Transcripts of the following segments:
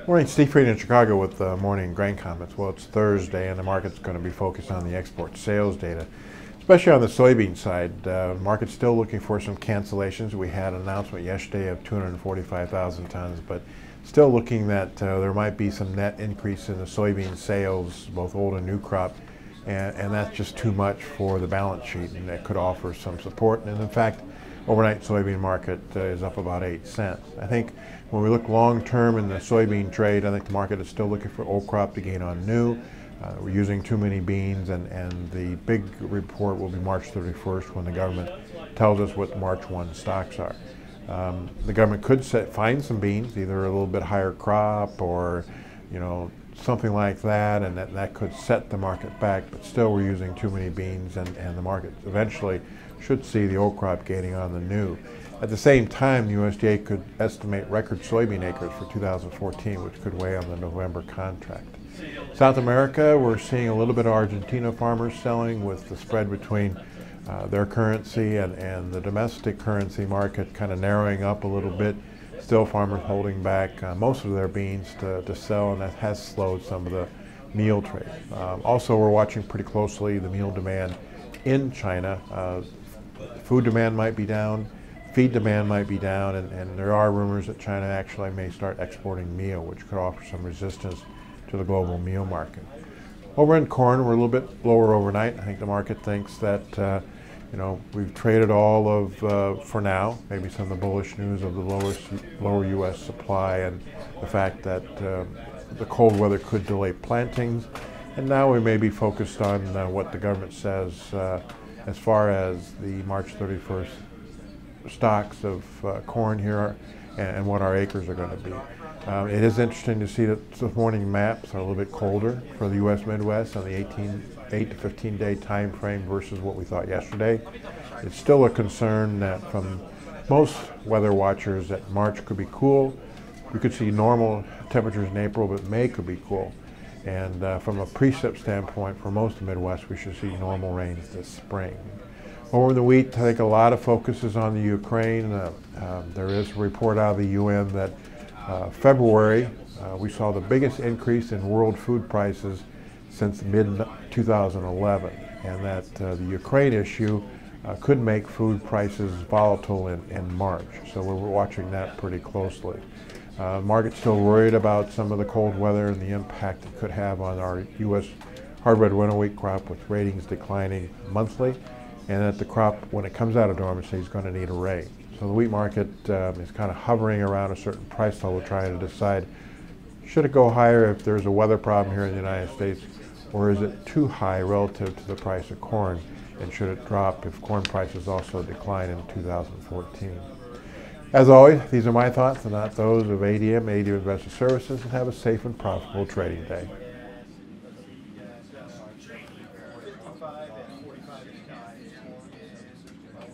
Morning, Steve Fried in Chicago with morning grain comments. Well, it's Thursday and the market's going to be focused on the export sales data, especially on the soybean side. The market's still looking for some cancellations. We had an announcement yesterday of 245,000 tons, but still looking that there might be some net increase in the soybean sales, both old and new crop, and that's just too much for the balance sheet, and that could offer some support. And in fact, overnight soybean market is up about 8 cents. I think when we look long term in the soybean trade, I think the market is still looking for old crop to gain on new. We're using too many beans, and the big report will be March 31st when the government tells us what March 1 stocks are. The government could find some beans, either a little bit higher crop or, something like that, and that could set the market back, but still we're using too many beans, and the market eventually should see the old crop gaining on the new. At the same time, the USDA could estimate record soybean acres for 2014, which could weigh on the November contract. South America, we're seeing a little bit of Argentina farmers selling, with the spread between their currency and the domestic currency market kind of narrowing up a little bit. Still farmers holding back most of their beans to sell, and that has slowed some of the meal trade. Also, we're watching pretty closely the meal demand in China. Food demand might be down, feed demand might be down, and there are rumors that China actually may start exporting meal, which could offer some resistance to the global meal market. Over in corn, we're a little bit lower overnight. I think the market thinks that we've traded all of, for now, maybe some of the bullish news of the lower U.S. supply and the fact that the cold weather could delay plantings. And now we may be focused on what the government says as far as the March 31st stocks of corn here and what our acres are going to be. It is interesting to see that this morning maps are a little bit colder for the U.S. Midwest on the 8 to 15 day time frame versus what we thought yesterday. It's still a concern that from most weather watchers that March could be cool. We could see normal temperatures in April, but May could be cool. And from a precip standpoint, for most of the Midwest, we should see normal rains this spring. Over in the wheat, I think a lot of focus is on the Ukraine. There is a report out of the UN that February, we saw the biggest increase in world food prices since mid-2011, and that the Ukraine issue could make food prices volatile in March. So we're watching that pretty closely. Market's still worried about some of the cold weather and the impact it could have on our U.S. hard red winter wheat crop, with ratings declining monthly, and that the crop, when it comes out of dormancy, is going to need a rain. So the wheat market is kind of hovering around a certain price level, trying to decide, should it go higher if there's a weather problem here in the United States, or is it too high relative to the price of corn, and should it drop if corn prices also decline in 2014? As always, these are my thoughts and not those of ADM Investor Services, and have a safe and profitable trading day.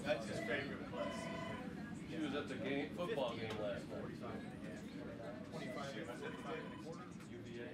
That's his favorite place. She was at the football game last night. 25 and a quarter. UVA.